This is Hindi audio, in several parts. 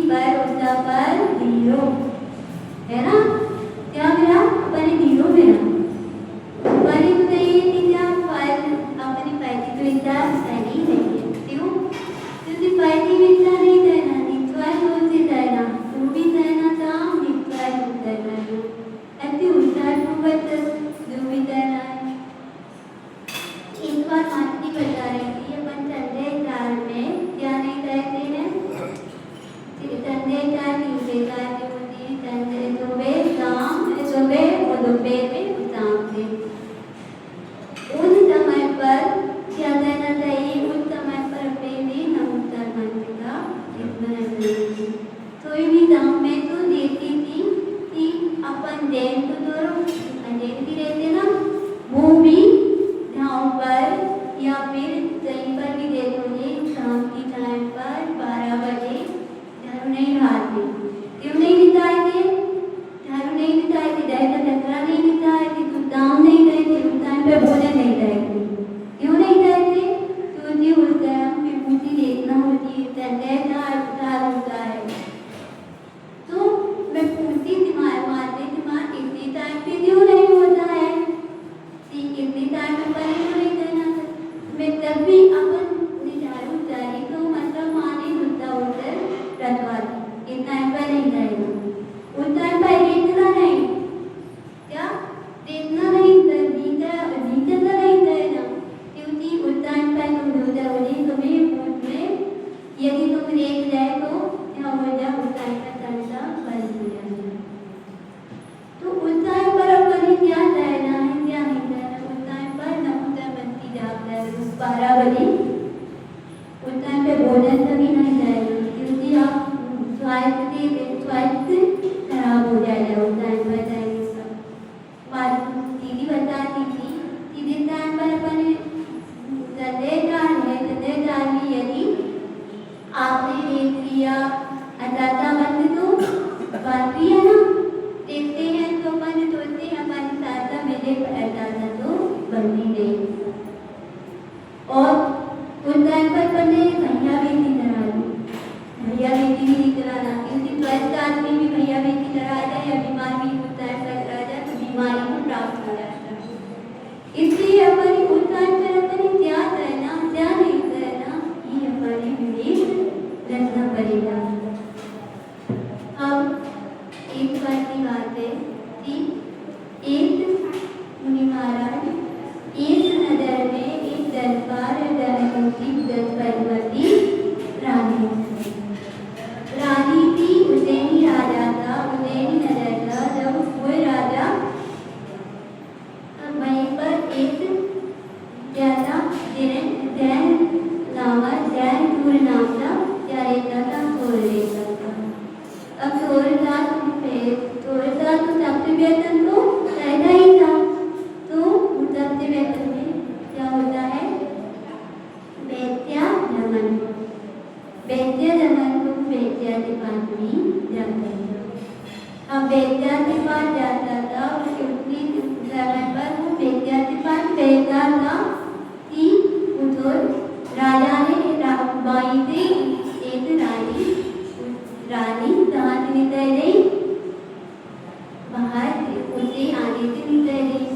पर उसका पर हीरो है ना, क्या मेरा अपने हीरो मेरा पर तो ये क्या फल अपनी पैदी तो इतना सही नहीं है क्यों, क्योंकि पैदी भी इतना नहीं देना नित्वाय होती देना तू भी देना काम नित्वाय होता है ऐसी उल्टा भगत जो भी देना है। एक बार माती बता रही थी अपन संजय कार में क्या नहीं कहते हैं संजय कार नहीं बेकार जो होती है संजय सुबह शाम सुबह और दोपहर में शाम से उन समय पर क्या देना चाहिए, उस समय पर अपने नमस्कार मंत्र का स्मरण करेंगे। कोई भी काम में तो देती थी कि अपन जैन तो दोनों जैन भी रहते ना वो भी ठाव पर या फिर कहीं पर भी देखोगे शाम की टाइम पर 12 बजे झाड़ू नहीं लगाते, क्यों नहीं निकालते, झाड़ू नहीं निकालते, जायका चक्रा नहीं निकालते, कुछ काम नहीं करते, उस टाइम पे भोजन नहीं करते, क्यों नहीं करते, क्योंकि उस टाइम विभूति देखना होती है, संजय का अवतार होता है। तो मैं पूछती दिमाग मारते दिमाग इतनी टाइम पे क्यों नहीं होता है, इतनी टाइम पे पर क्यों नहीं करना, मैं तब भी अपन झाड़ू चाहिए तो मतलब माने होता उधर रखवा इस टाइम पर नहीं जाएगा, उस टाइम पर इतना नहीं क्या इतना नहीं नीचा नीचा तो नहीं करेगा, क्योंकि उस टाइम पर तुम हो जाओगे तुम्हें पूछ में यदि तुम देख जाए तो क्या हो जाए उस टाइम पर चलता बंद हो जाएगा। तो उस टाइम पर अपन क्या रहना है क्या नहीं रहना, उस टाइम पर नमस्कार बनती जाता है 12 बजे उस टाइम पे भोजन तभी नहीं जाएगा, क्योंकि आप स्वास्थ्य खराब हो जाएगा उस टाइम पर जाएंगे सब। बात दीदी बताती थी कि जिस टाइम पर अपन संदेहदार है संदेहदार में यदि आपने देख लिया अटाता बंद तो बात भी है ना, देखते हैं तो अपन सोचते हैं हमारे साथ मेरे अटाता तो बंदी नहीं और उस टाइम पर पहले भैया बेटी करा दी, भैया बेटी भी कराना क्योंकि स्वस्थ आदमी भी भैया बेटी करा जाए या बीमार भी उस टाइम पर करा जाए तो बीमारी को प्राप्त हो जाता है। इसलिए हमारी उस टाइम पर अपनी क्या करना क्या नहीं करना ये हमारी विवेक रखना पड़ेगा। अब एक बार की बात है कि एक मुनि महाराज एक नगर में एक दरबार दलपति रानी थी, उज्जैनी राजा था, उज्जैनी नगर का जब वो राजा वहीं पर एक ज्यादा जैन नाम था क्या रहता था सोर रहता था। अब सोर था तो सबसे वेतन तो रहता ही था, तो सबसे वेतन में क्या होता है वैद्या जमन को वैद्या के पास भी जाते हैं। अब वैद्या के पास जाता था उसकी समय पर वो वैद्या के पास कहता था कि उधर राजा ने बाई से एक रानी कहाँ से निकल गई, बाहर उसे आगे से निकल गई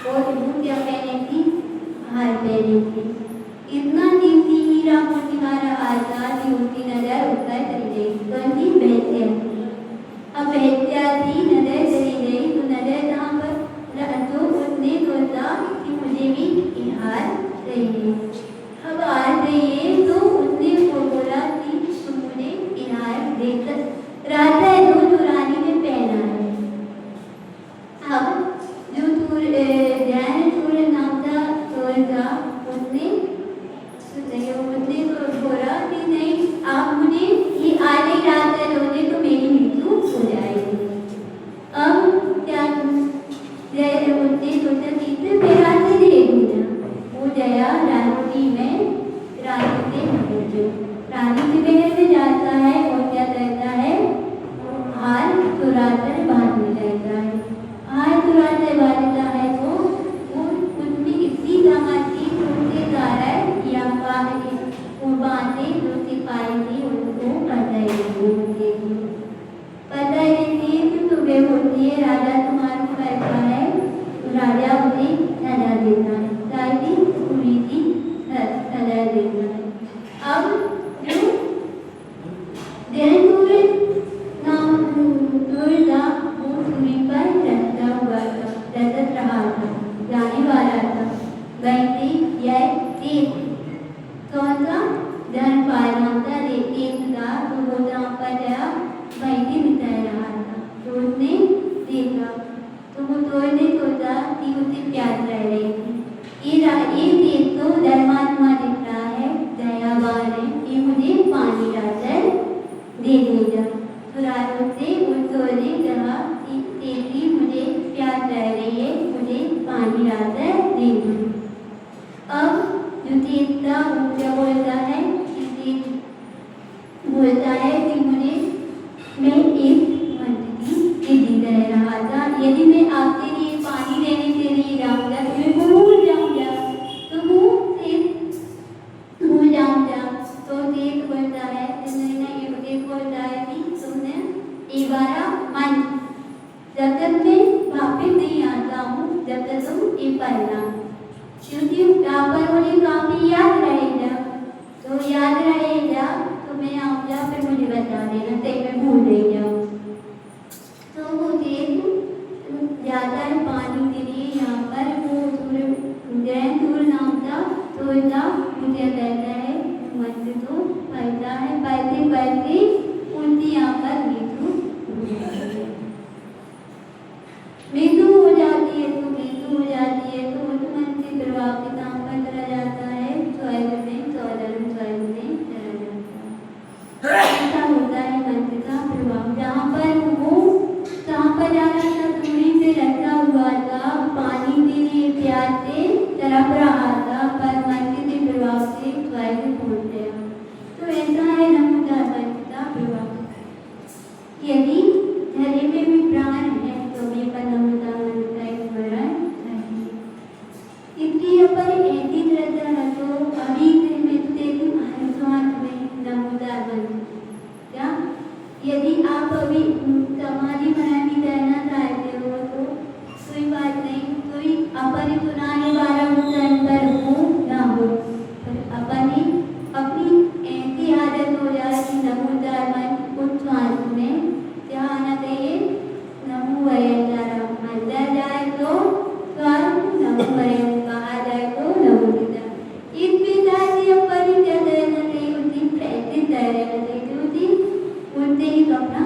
और वो क्या पहने थी बाहर पहने थी। इतना दिन थी हीरा मोतीवारा आजाद थी उसकी नजर उतर चली गई तो वैद्या थी। अब वैद्या थी नजर चली गई तो नजर जहाँ पर तो उसने सोचा कि मुझे भी हार चाहिए, अब हार चाहिए तो उसने वो बोला कि तुम मुझे हार देकर राजा है जो रानी ने पहना है। अब जो जैन सूर्य नाम था उसने बोला कि नहीं आप मुझे ये आने रात है रोने तो मेरी मृत्यु हो जाएगी। अब क्या उसने सोचा कि मैं रात से दे दूंगा, वो जया रानी बोलने लगा कि तेरी मुझे प्यास लग रही है, मुझे पानी लाकर दे दो। अब जो देवता वो क्या बोलता है कि बोलता है कि मुझे मैं एक मंत्री की जिद रह रहा था, यदि मैं आपके लिए पानी लेने के लिए जाऊंगा तो मैं भूल जाऊंगा, तो भूल जाऊंगा। तो देव बोलता है देव बोलता है कि तुमने एक बार मन जब तक मैं वापिस नहीं आता हूँ जब तक तुम ये पढ़ना, क्योंकि यहाँ पर मुझे काफी याद रहेगा, तो याद रहेगा तो मैं आऊँगा फिर मुझे बता देना तब मैं भूल नहीं जाऊँ। तो वो देव जाता है पानी के लिए, यहाँ पर वो दूर नाम था, तो इतना मुझे कहता है मंदिर तो पढ़ता है, पढ़ते पढ़ते उनकी यहाँ पर मृत्यु हो जाती है, तो मृत्यु हो जाती है तो उस मन के प्रभाव के काम पर चला जाता है, स्वर्ग में चला जाता है। ऐसा होता है मंत्र का प्रभाव, जहाँ पर जा रहा था दूरी से रखा हुआ था, पानी के लिए प्यास से तड़प रहा था, पर मंत्र के प्रभाव से स्वर्ग पहुंच गया। तो ऐसा है नमूदा मंत्र का प्रभाव। यदि धरे में भी प्राण है तो भी नमूदा मंत्र का स्मरण चाहिए। इसलिए पर ऐसी श्रद्धा रखो, अभी में तो देखो हरिद्वार में नमूदा मंत्र क्या, यदि आप अभी समाधि बनानी करना चाहते हो तो कोई बात नहीं, कोई अपने पुराने 12 पर हो ना हो, अपनी ऐसी आदत हो जाए कि नमूदा मंत्र उच्चारण में क्या आना चाहिए, नमो वयंकारा, अंदर जाए तो स्वर नमो वयं, बाहर जाए तो नमो गीता। इस विचार से अपनी क्या करना चाहिए, उसी प्रैक्टिस करना चाहिए, उसी ही अपना